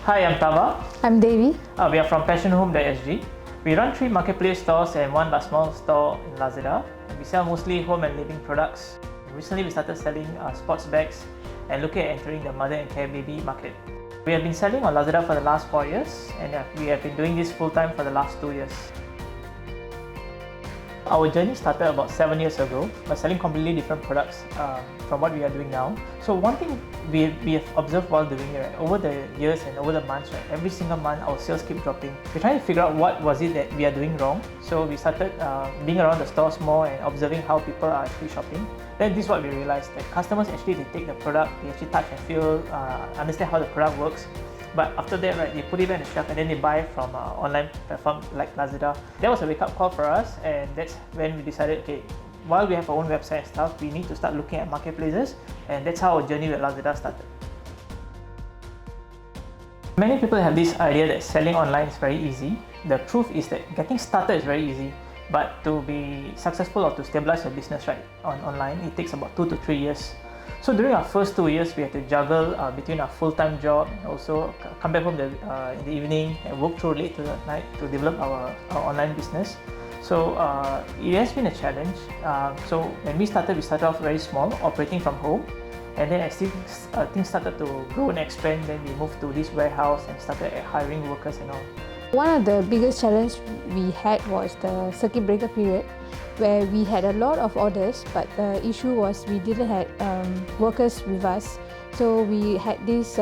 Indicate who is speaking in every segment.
Speaker 1: Hi, I'm Tava.
Speaker 2: I'm Devi.
Speaker 1: We are from Passionhome.sg. We run 3 marketplace stores and 1 LazMall store in Lazada. We sell mostly home and living products. Recently, we started selling sports bags and looking at entering the mother and care baby market. We have been selling on Lazada for the last 4 years, and we have been doing this full-time for the last 2 years. Our journey started about 7 years ago by selling completely different products from what we are doing now. So one thing we have observed while doing it, right, over the years and over the months, right, every single month our sales keep dropping. We're trying to figure out what was it that we are doing wrong. So we started being around the stores more and observing how people are actually shopping. Then this is what we realized, that customers actually, they take the product, they actually touch and feel, understand how the product works. But after that, right, they put it on the shelf and then they buy from online platform like Lazada. That was a wake-up call for us, and that's when we decided, okay, while we have our own website and stuff, we need to start looking at marketplaces, and that's how our journey with Lazada started. Many people have this idea that selling online is very easy. The truth is that getting started is very easy, but to be successful or to stabilize your business right online, it takes about 2 to 3 years. So during our first 2 years, we had to juggle between our full-time job and also come back home in the evening and work through late to the night to develop our online business. So it has been a challenge. So when we started off very small, operating from home. And then as things started to grow and expand, then we moved to this warehouse and started hiring workers and all.
Speaker 2: One of the biggest challenges we had was the circuit breaker period, where we had a lot of orders, but the issue was we didn't have workers with us. So we had this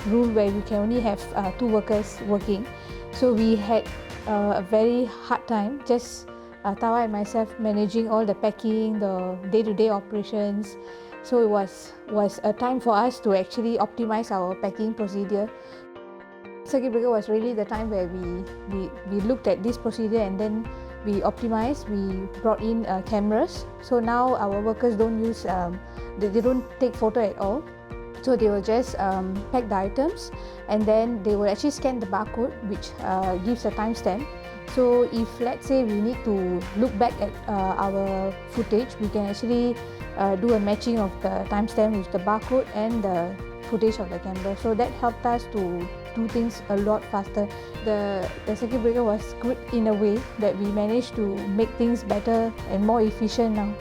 Speaker 2: rule where we can only have 2 workers working. So we had a very hard time, just Tawa and myself, managing all the packing, the day-to-day operations. So it was a time for us to actually optimize our packing procedure. Circuit breaker was really the time where we looked at this procedure, and then we optimized. We brought in cameras. So now our workers don't use, they don't take photo at all. So they will just pack the items, and then they will actually scan the barcode, which gives a timestamp. So if, let's say, we need to look back at our footage, we can actually do a matching of the timestamp with the barcode and the footage of the camera. So that helped us to do things a lot faster. The circuit breaker was good in a way that we managed to make things better and more efficient now.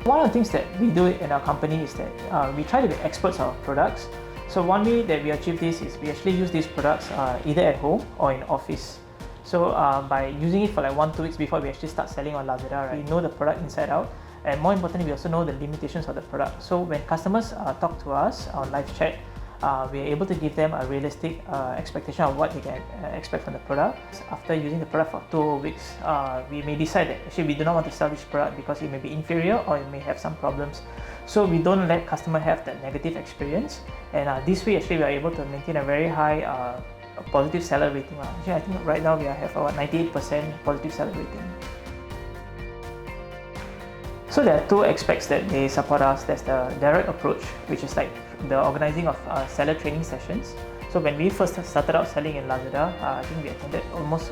Speaker 1: One of the things that we do in our company is that we try to be experts on products. So one way that we achieve this is we actually use these products either at home or in office. So by using it for like 1-2 weeks before we actually start selling on Lazada, right, we know the product inside out. And more importantly, we also know the limitations of the product. So when customers talk to us on live chat, we are able to give them a realistic expectation of what they can expect from the product. After using the product for 2 weeks, we may decide that actually we do not want to sell this product because it may be inferior or it may have some problems. So we don't let customer have that negative experience. And this way, actually, we are able to maintain a very high positive seller rating. Actually, I think right now we have about 98% positive seller rating. So there are 2 aspects that they support us. There's the direct approach, which is like the organizing of seller training sessions. So when we first started out selling in Lazada, I think we attended almost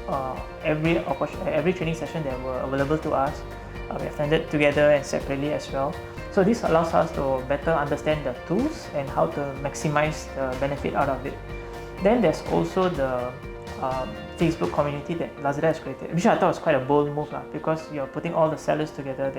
Speaker 1: every training session that were available to us. We attended together and separately as well. So this allows us to better understand the tools and how to maximize the benefit out of it. Then there's also the Facebook community that Lazada has created, which I thought was quite a bold move because you're putting all the sellers together.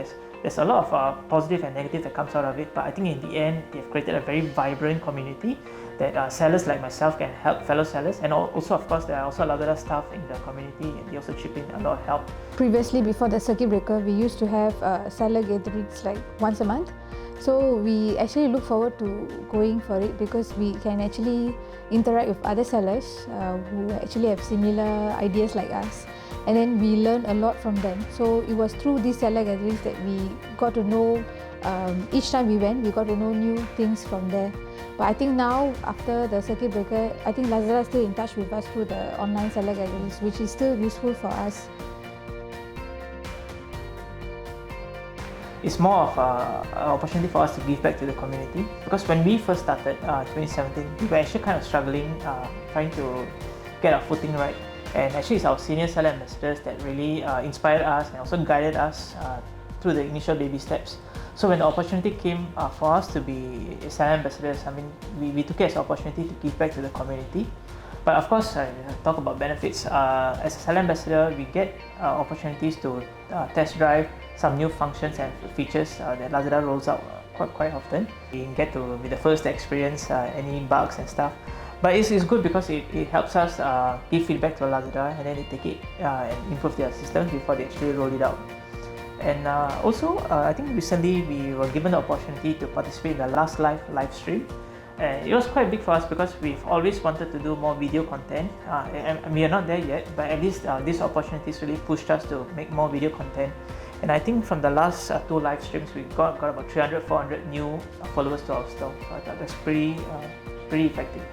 Speaker 1: There's a lot of positive and negative that comes out of it, but I think in the end they've created a very vibrant community that sellers like myself can help fellow sellers, and also of course there are also Lazada staff in the community, and they also chip in a lot of help.
Speaker 2: Previously, before the circuit breaker, we used to have seller gatherings like once a month. So we actually look forward to going for it because we can actually interact with other sellers who actually have similar ideas like us, and then we learn a lot from them. So it was through these seller gatherings that we got to know, each time we went, we got to know new things from there. But I think now, after the circuit breaker, I think Lazada is still in touch with us through the online seller gatherings, which is still useful for us.
Speaker 1: It's more of an opportunity for us to give back to the community, because when we first started 2017, we were actually kind of struggling, trying to get our footing right. And actually it's our senior seller ambassadors that really inspired us and also guided us through the initial baby steps. So when the opportunity came for us to be seller ambassadors, I mean, we took it as an opportunity to give back to the community. But of course, talk about benefits. As a seller ambassador, we get opportunities to test drive some new functions and features that Lazada rolls out quite often. We get to be the first to experience any bugs and stuff. But it's good because it helps us give feedback to Lazada, and then they take it and improve their systems before they actually roll it out. And also, I think recently we were given the opportunity to participate in the last live stream. And it was quite big for us because we've always wanted to do more video content, and we are not there yet, but at least these opportunities really pushed us to make more video content. And I think from the last 2 live streams, we got about 300-400 new followers to our store. So I thought that's pretty effective.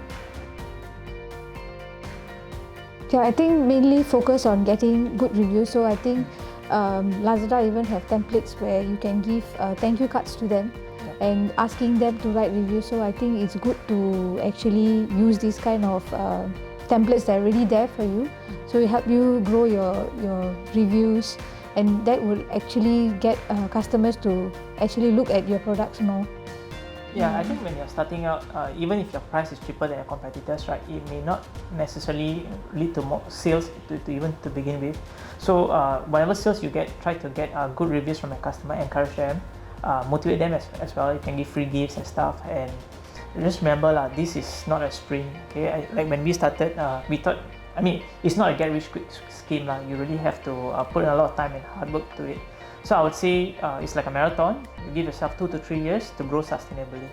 Speaker 2: Yeah, I think mainly focus on getting good reviews. So I think Lazada even have templates where you can give thank you cards to them and asking them to write reviews. So I think it's good to actually use these kind of templates that are already there for you. So it help you grow your reviews, and that will actually get customers to actually look at your products more.
Speaker 1: Yeah, I think when you're starting out, even if your price is cheaper than your competitors, right, it may not necessarily lead to more sales to begin with. So whatever sales you get, try to get good reviews from your customer, encourage them, motivate them as well. You can give free gifts and stuff, and just remember this is not a sprint. Okay, like when we started, we thought, I mean, it's not a get rich quick scheme. You really have to put in a lot of time and hard work to it. So I would say it's like a marathon. You give yourself 2 to 3 years to grow sustainably.